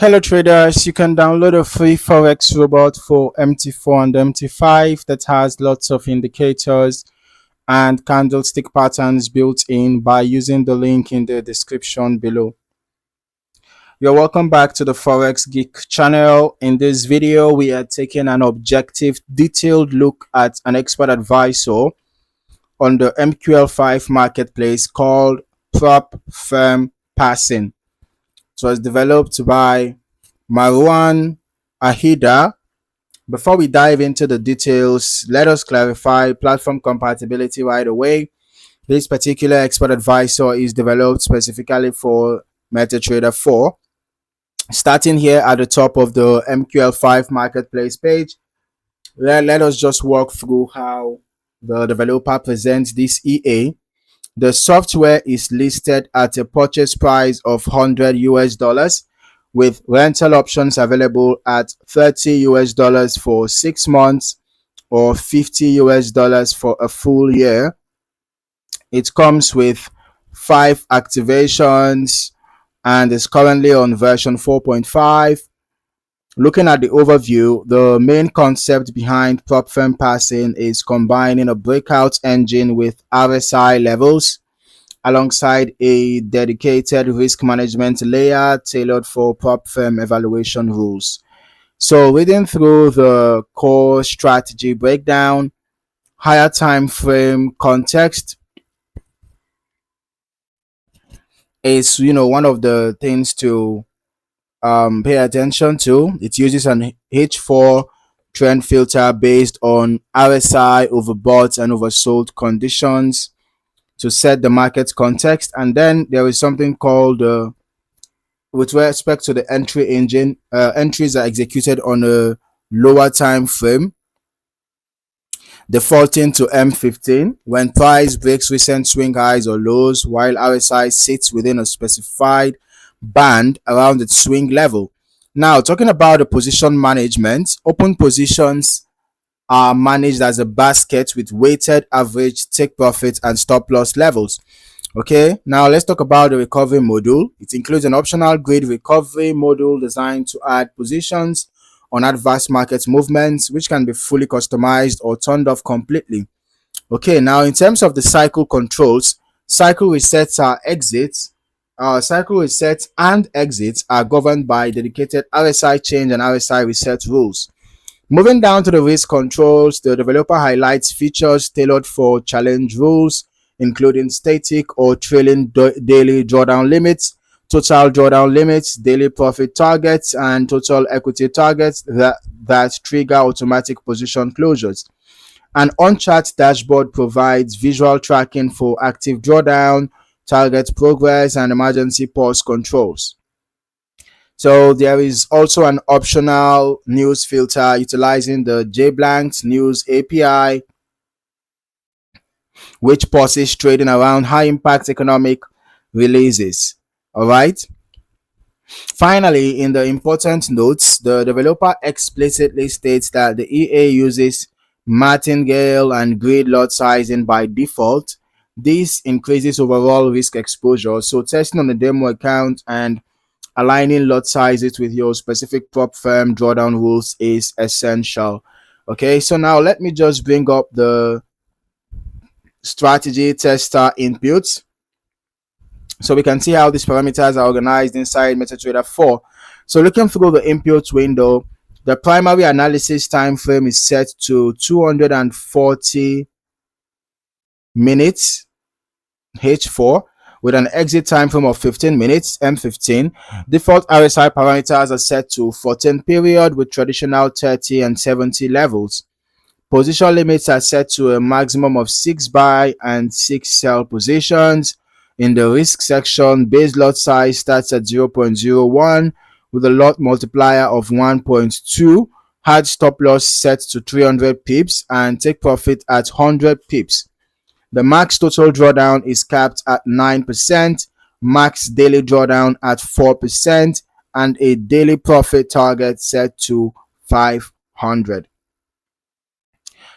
Hello traders, you can download a free Forex robot for MT4 and MT5 that has lots of indicators and candlestick patterns built in by using the link in the description below. You're welcome back to the Forex Geek channel. In this video, we are taking an objective, detailed look at an expert advisor on the MQL5 Marketplace called Prop Firm Passing. It was developed by Marwan Ahida. Before we dive into the details, let us clarify platform compatibility right away. This particular expert advisor is developed specifically for MetaTrader 4. Starting here at the top of the MQL5 Marketplace page, let us just walk through how the developer presents this EA. The software is listed at a purchase price of $100 with rental options available at $30 for 6 months or $50 for a full year. It comes with 5 activations and is currently on version 4.5. Looking at the overview, the main concept behind prop firm passing is combining a breakout engine with RSI levels alongside a dedicated risk management layer tailored for prop firm evaluation rules. So reading through the core strategy breakdown, higher time frame context is one of the things to pay attention to. It uses an H4 trend filter based on RSI overbought and oversold conditions to set the market context. And then there is something called with respect to the entry engine, entries are executed on a lower time frame, defaulting to M15 when price breaks recent swing highs or lows, while RSI sits within a specified band around its swing level. Now, talking about the position management, open positions are managed as a basket with weighted average take profit and stop loss levels. Okay, now let's talk about the recovery module. It includes an optional grid recovery module designed to add positions on adverse market movements, which can be fully customized or turned off completely. Okay, now in terms of the cycle controls, cycle resets and exits are governed by dedicated RSI change and RSI reset rules. Moving down to the risk controls, the developer highlights features tailored for challenge rules, including static or trailing daily drawdown limits, total drawdown limits, daily profit targets, and total equity targets that trigger automatic position closures. An on-chart dashboard provides visual tracking for active drawdown, target progress, and emergency pause controls. So there is also an optional news filter utilizing the JBlanks News API, which pauses trading around high impact economic releases. All right. Finally, in the important notes, the developer explicitly states that the EA uses martingale and grid lot sizing by default. This increases overall risk exposure. So testing on the demo account and aligning lot sizes with your specific prop firm drawdown rules is essential. Okay, so now let me just bring up the strategy tester inputs so we can see how these parameters are organized inside MetaTrader 4. So looking through the input window, the primary analysis time frame is set to 240 minutes H4 with an exit time frame of 15 minutes M15. Default RSI parameters are set to 14 period with traditional 30 and 70 levels. Position limits are set to a maximum of 6 buy and 6 sell positions. In the risk section, base lot size starts at 0.01 with a lot multiplier of 1.2, hard stop loss set to 300 pips and take profit at 100 pips. The max total drawdown is capped at 9%, max daily drawdown at 4%, and a daily profit target set to 500.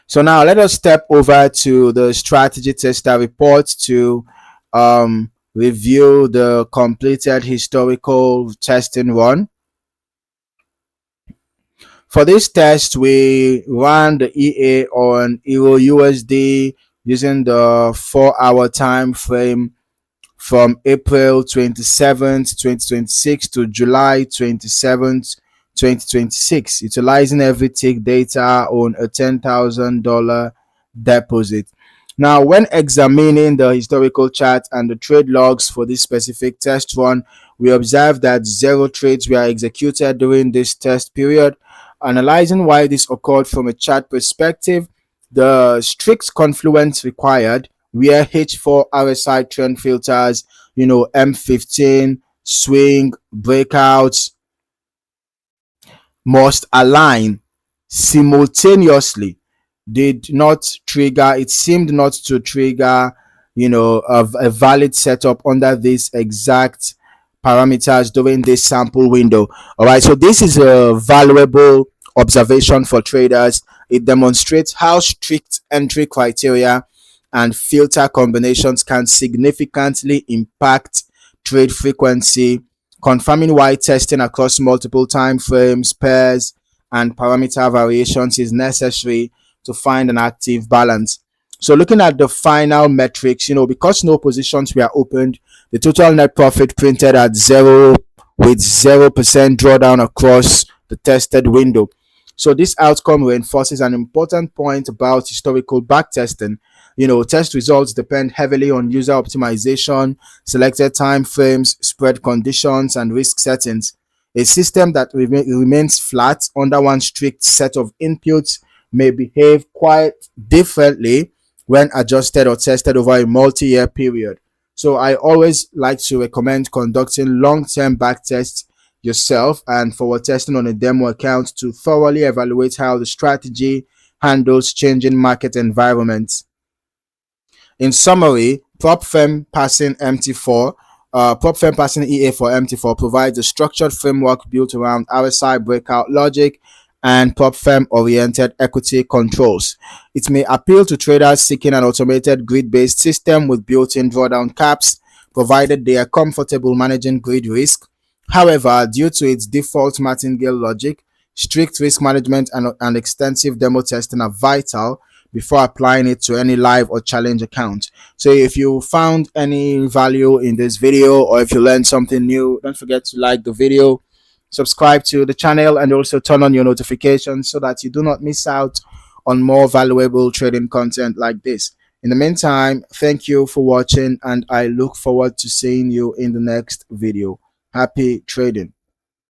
So now let us step over to the strategy tester report to review the completed historical testing run. For this test, we ran the EA on EURUSD using the 4-hour time frame from April 27th, 2026 to July 27th, 2026, utilizing every tick data on a $10,000 deposit. Now, when examining the historical chart and the trade logs for this specific test run, we observed that 0 trades were executed during this test period. Analyzing why this occurred from a chart perspective, the strict confluence required where H4 RSI trend filters, M15, swing, breakouts must align simultaneously did not trigger, it seemed not to trigger, a valid setup under these exact parameters during this sample window. All right, so this is a valuable observation for traders. It demonstrates how strict entry criteria and filter combinations can significantly impact trade frequency, confirming why testing across multiple time frames, pairs, and parameter variations is necessary to find an active balance. So looking at the final metrics, because no positions were opened, the total net profit printed at 0 with 0% drawdown across the tested window. So this outcome reinforces an important point about historical backtesting. Test results depend heavily on user optimization, selected time frames, spread conditions, and risk settings. A system that remains flat under one strict set of inputs may behave quite differently when adjusted or tested over a multi-year period. So I always like to recommend conducting long-term backtests yourself and forward testing on a demo account to thoroughly evaluate how the strategy handles changing market environments. In summary, prop firm passing MT4, prop firm passing EA for MT4 provides a structured framework built around RSI breakout logic and prop firm oriented equity controls. It may appeal to traders seeking an automated grid-based system with built-in drawdown caps, provided they are comfortable managing grid risk. However, due to its default martingale logic, strict risk management and extensive demo testing are vital before applying it to any live or challenge account. So if you found any value in this video, or if you learned something new, don't forget to like the video, subscribe to the channel, and also turn on your notifications so that you do not miss out on more valuable trading content like this. In the meantime, thank you for watching, and I look forward to seeing you in the next video. Happy trading.